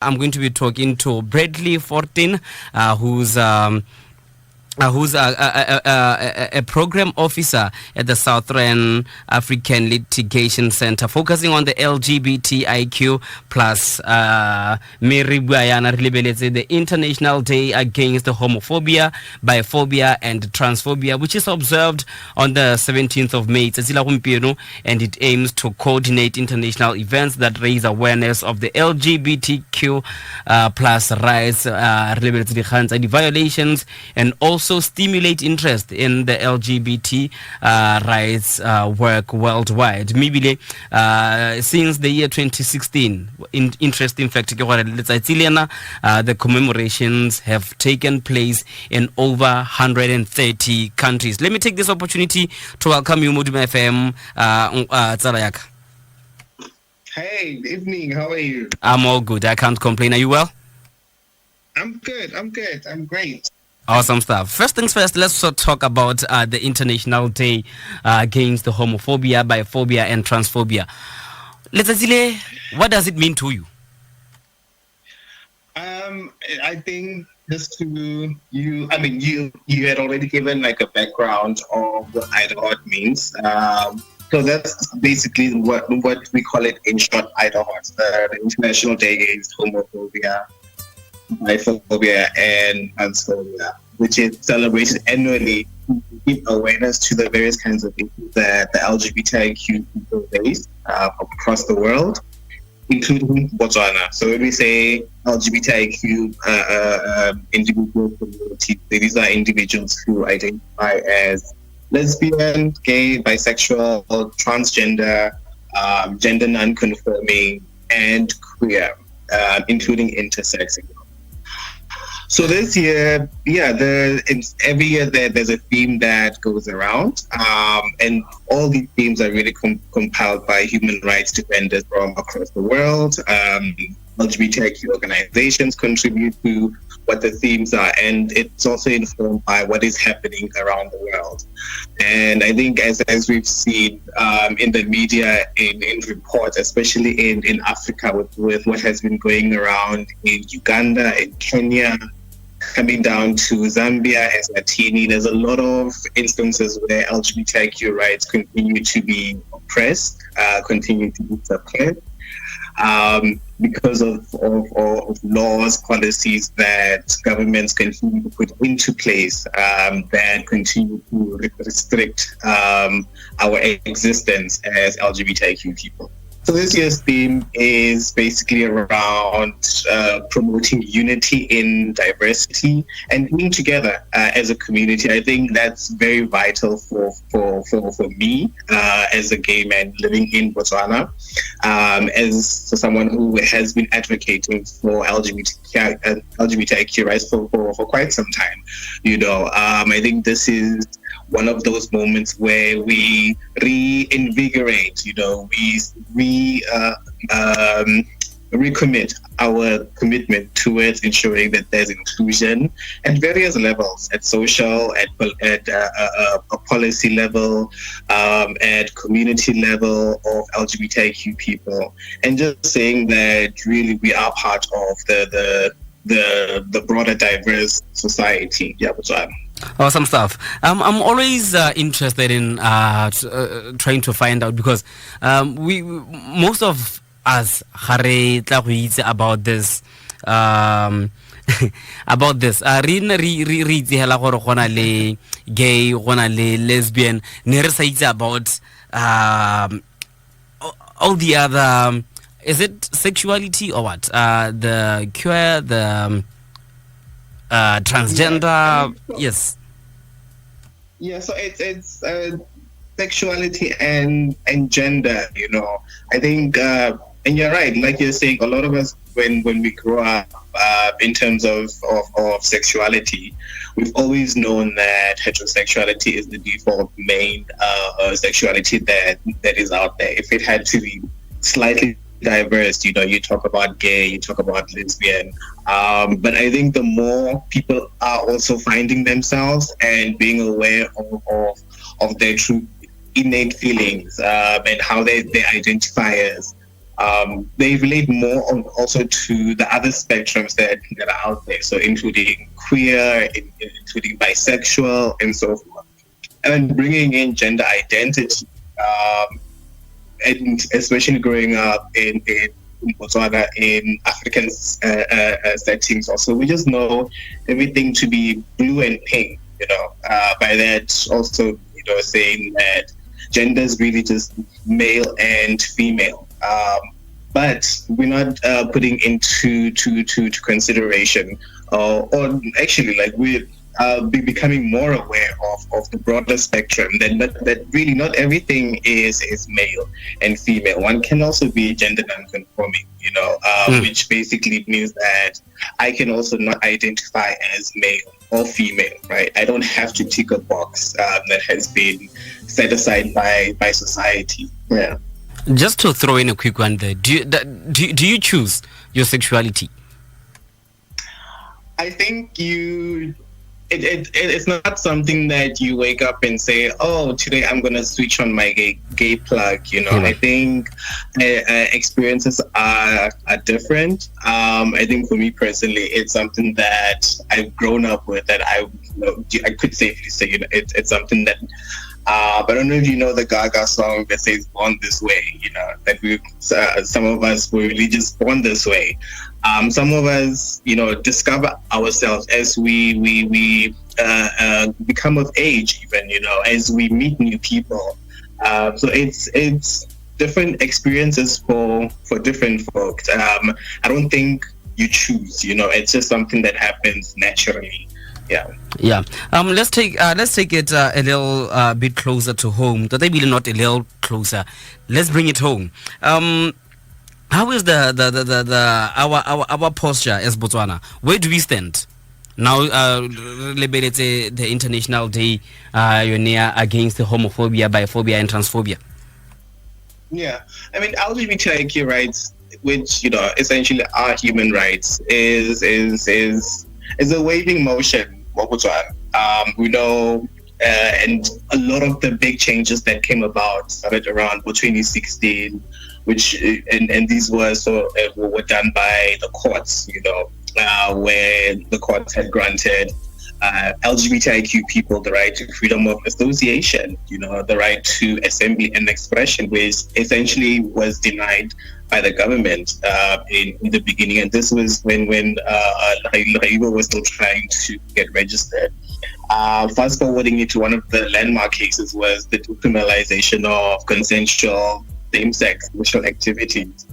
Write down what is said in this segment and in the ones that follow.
I'm going to be talking to Bradley Fortuin, who's a program officer at the Southern African Litigation Center, focusing on the LGBTIQ plus the International Day Against Homophobia, Biphobia, and Transphobia, which is observed on the 17th of May, and it aims to coordinate international events that raise awareness of the LGBTQ plus rights, the violations, and also stimulate interest in the LGBT rights work worldwide. Maybe since the year 2016, interesting fact, the commemorations have taken place in over 130 countries. Let me take this opportunity to welcome you, Moduma FM. Hey, evening. How are you? I'm all good. I can't complain. Are you well? I'm good. I'm great. Awesome stuff. First things first, let's talk about the International Day Against the Homophobia, Biphobia, and Transphobia. What does it mean to you? I think just to you had already given like a background of what IDAHOBIT means. So that's basically what we call it in short, IDAHOBIT, the International Day Against Homophobia, Biphobia, and Transphobia, which is celebrated annually to give awareness to the various kinds of issues that the LGBTIQ people face across the world, including Botswana. So when we say LGBTIQ individual community, these are individuals who identify as lesbian, gay, bisexual, transgender, gender non-conforming, and queer, including intersex. So this year, every year there's a theme that goes around, and all these themes are really compiled by human rights defenders from across the world. LGBTIQ organizations contribute to what the themes are, and it's also informed by what is happening around the world. And I think as we've seen in the media, in reports, especially in Africa with what has been going around in Uganda, in Kenya, coming down to Zambia, Eswatini, there's a lot of instances where LGBTIQ rights continue to be oppressed, continue to be suppressed, because of laws, policies that governments continue to put into place that continue to restrict our existence as LGBTIQ people. So this year's theme is basically around promoting unity in diversity and being together as a community. I think that's very vital for me as a gay man living in Botswana, as someone who has been advocating for LGBTIQ rights for quite some time. I think this is one of those moments where we reinvigorate, we recommit our commitment towards ensuring that there's inclusion at various levels, at social, at a policy level, at community level of LGBTIQ people, and just saying that really we are part of the broader diverse society. Yeah, Botswana. Awesome stuff. I'm always interested in trying to find out, because we most of us about this about this gay, lesbian, about all the other, is it sexuality or what, the queer, the transgender, yes. Yeah, so it's sexuality and gender. I think, and you're right. Like you're saying, a lot of us, when we grow up, in terms of sexuality, we've always known that heterosexuality is the default main sexuality that is out there. If it had to be slightly diverse, you talk about gay, you talk about lesbian, but I think the more people are also finding themselves and being aware of their true innate feelings, and how they identify as, they relate more on also to the other spectrums that are out there, so including queer, including bisexual, and so forth. And then bringing in gender identity, and especially growing up in Botswana, in African settings also, we just know everything to be blue and pink, by that also, saying that gender is really just male and female. But we're not putting into consideration, or actually, like, we're becoming more aware of the broader spectrum, that really not everything is male and female. One can also be gender non-conforming, which basically means that I can also not identify as male or female, right? I don't have to tick a box that has been set aside by society. Yeah. Just to throw in a quick one there, do you choose your sexuality? I think it's not something that you wake up and say, oh, today I'm going to switch on my gay plug, I think experiences are different. I think for me personally, it's something that I've grown up with, that I could safely say, it's something that, but I don't know if you know the Gaga song that says "Born This Way." That some of us were really just born this way. Some of us, discover ourselves as we become of age, even as we meet new people. So it's different experiences for different folks. I don't think you choose. It's just something that happens naturally. Yeah. Let's take it a little bit closer to home. Maybe not a little closer. Let's bring it home. How is our posture as Botswana? Where do we stand now? The International Day against the homophobia, biphobia, and transphobia. Yeah, I mean, LGBTIQ rights, which essentially are human rights, is a waving motion. We know, and a lot of the big changes that came about started around 2016, which and these were done by the courts, where the courts had granted LGBTIQ people the right to freedom of association, the right to assembly and expression, which essentially was denied by the government in the beginning. And this was when Laibo was still trying to get registered. Fast forwarding it to one of the landmark cases was the decriminalization of consensual same-sex sexual activities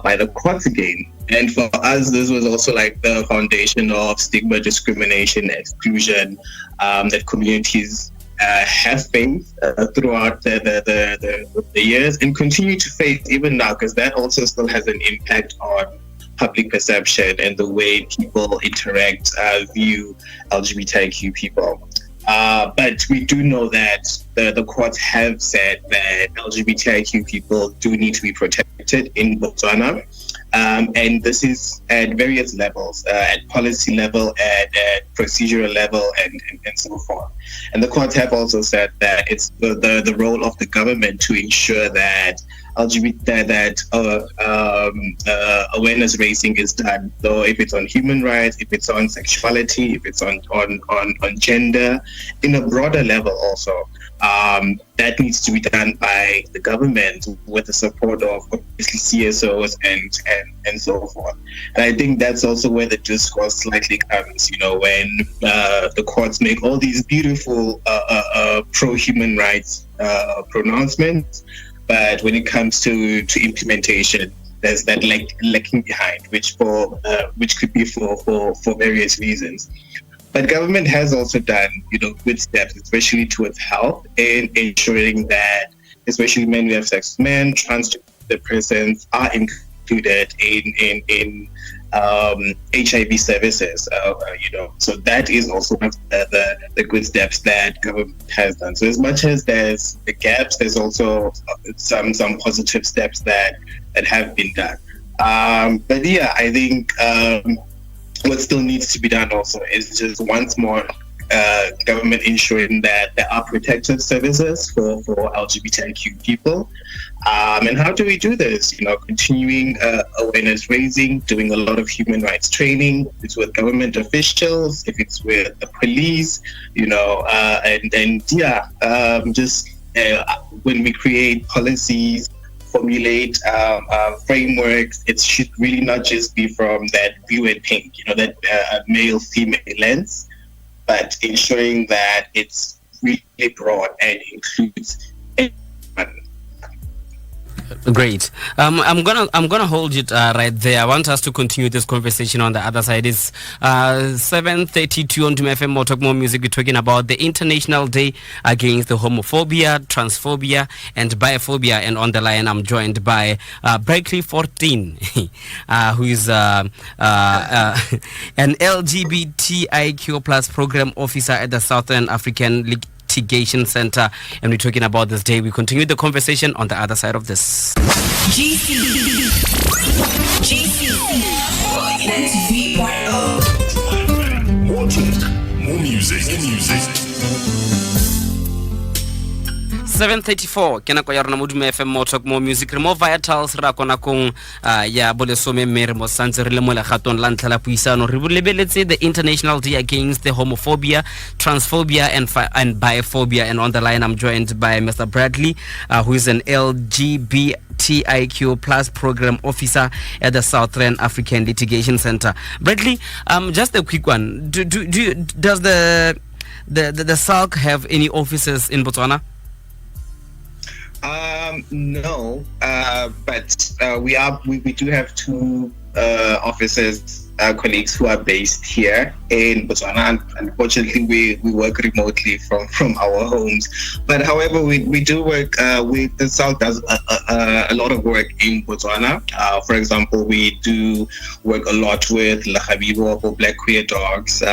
by the courts again. And for us, this was also like the foundation of stigma, discrimination, exclusion that communities have faced throughout the years and continue to face even now, because that also still has an impact on public perception and the way people interact, view LGBTIQ people. But we do know that the courts have said that LGBTIQ people do need to be protected in Botswana. And this is at various levels, at policy level, at procedural level, and so forth. And the courts have also said that it's the role of the government to ensure that awareness raising is done. So if it's on human rights, if it's on sexuality, if it's on gender, in a broader level also, that needs to be done by the government with the support of obviously CSOs and so forth. And I think that's also where the discourse slightly comes, when the courts make all these beautiful pro-human rights pronouncements, but when it comes to implementation, there's that lacking behind, which could be for various reasons. But government has also done, good steps, especially towards health, in ensuring that, especially men who have sex with men, transgender persons are included in HIV services. So that is also one of the good steps that government has done. So as much as there's the gaps, there's also some positive steps that have been done. But yeah, I think what still needs to be done also is just once more government ensuring that there are protective services for LGBTIQ people. And how do we do this? Continuing awareness raising, doing a lot of human rights training. If it's with government officials, if it's with the police, just when we create policies, formulate frameworks, it should really not just be from that blue and pink, that male-female lens, but ensuring that it's really broad and includes everyone. Great. I'm gonna hold it right there. I want us to continue this conversation on the other side. It's 7:32 on Duma FM. More Talk More Music. We're talking about the International Day Against the Homophobia, Transphobia, and Biphobia. And on the line, I'm joined by Fortuin, who is an LGBTIQ plus program officer at the Southern African Litigation Center, and we're talking about this day. We continue the conversation on the other side of this. GC. Let's be part of. More talk, more music. 7:34 ke nako ya rona mo Duma FM More Talk More Music. Re mo vitals ra kona kong ya bolesome mere mo santse re le mo legatong la ntlha la puisano re lebeletse the International Day Against the Homophobia, Transphobia, and Biphobia. And on the line I'm joined by Mr. Bradley, who is an LGBTIQ plus program officer at the Southern African Litigation Center. Bradley, just a quick one. Does the SALC have any offices in Botswana? No, but we do have two officers, colleagues who are based here in Botswana. Unfortunately, we work remotely from our homes. But however, we do work with the South does a lot of work in Botswana. For example, we do work a lot with Thabiso for Black queer dogs,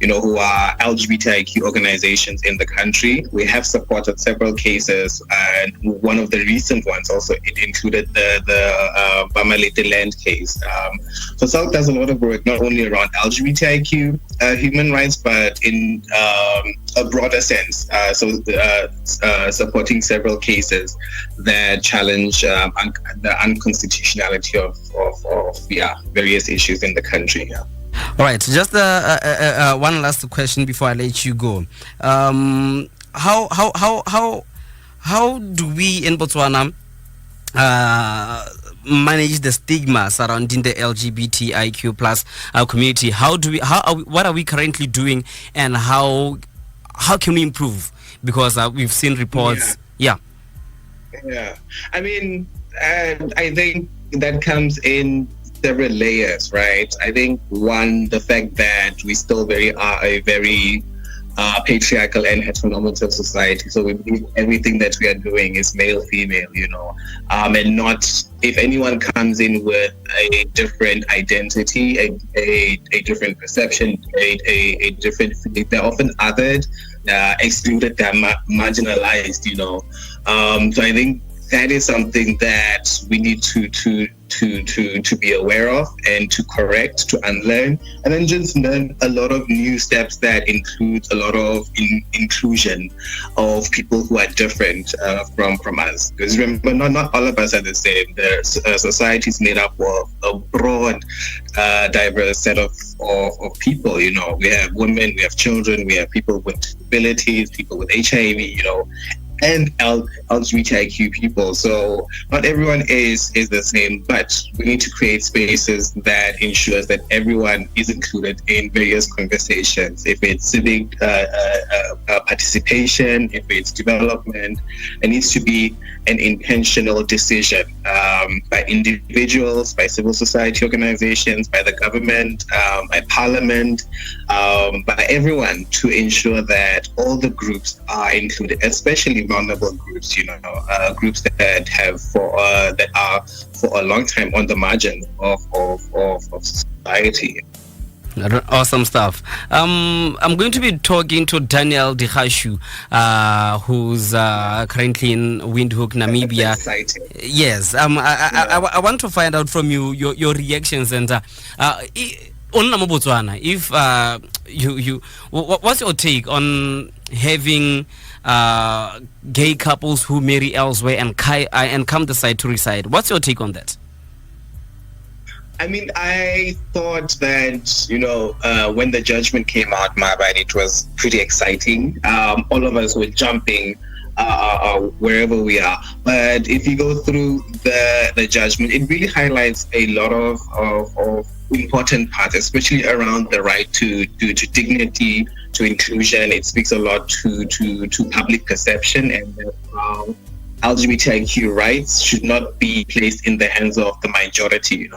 who are LGBTIQ organizations in the country. We have supported several cases, and one of the recent ones also it included the Bamalete land case. So SALC does a lot of work not only around LGBTIQ human rights, but in a broader sense. Supporting several cases that challenge the unconstitutionality of various issues in the country. Yeah. All right, just one last question before I let you go. How do we in Botswana manage the stigma surrounding the LGBTIQ plus community? What are we currently doing, and how can we improve? Because we've seen reports. Yeah. I mean, I think that comes in several layers, right? I think one, the fact that we still are a very patriarchal and heteronormative society. So we believe everything that we are doing is male, female, and not if anyone comes in with a different identity, a different perception, a different feeling, they're often othered, excluded, they're marginalized, So I think that is something that we need to be aware of and to correct, to unlearn, and then just learn a lot of new steps that includes a lot of inclusion of people who are different from us. Because remember, not all of us are the same. The society is made up of a broad, diverse set of people. We have women, we have children, we have people with disabilities, people with HIV, and LGBTIQ people. So not everyone is the same, but we need to create spaces that ensures that everyone is included in various conversations. If it's civic participation, if it's development, it needs to be an intentional decision by individuals, by civil society organizations, by the government, by parliament, by everyone, to ensure that all the groups are included, especially vulnerable groups, groups that are for a long time on the margin of society. Awesome stuff. I'm going to be talking to Daniel Dikhashu, who's currently in Windhoek, Namibia. Yes. I want to find out from you your reactions, and on mo Botswana, if what's your take on having gay couples who marry elsewhere and come decide to reside? What's your take on that? I mean, I thought that, when the judgment came out, it was pretty exciting. All of us were jumping wherever we are. But if you go through the judgment, it really highlights a lot of important parts, especially around the right to dignity, to inclusion. It speaks a lot to public perception, and that LGBTIQ rights should not be placed in the hands of the majority,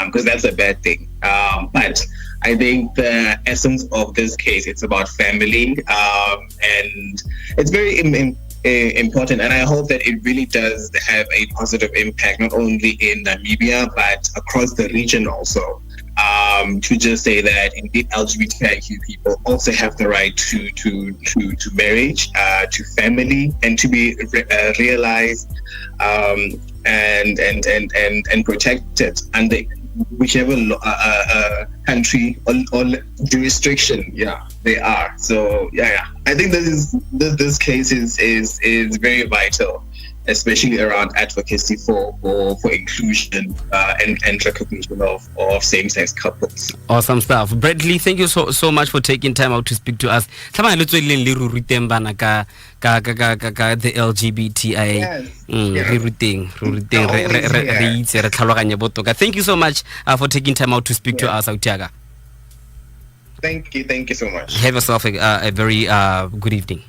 because that's a bad thing. But I think the essence of this case, it's about family, and it's very important. And I hope that it really does have a positive impact, not only in Namibia, but across the region also. To just say that indeed LGBTIQ people also have the right to marriage, to family, and to be realized and protected under whichever country or jurisdiction they are. So I think this case is very vital, especially around advocacy for inclusion and recognition of same-sex couples. Awesome stuff. Bradley, thank you so much for taking time out to speak to us. The LGBTI Thank you so much for taking time out to speak to us, Autiaga. Thank you so much. Have yourself a very good evening.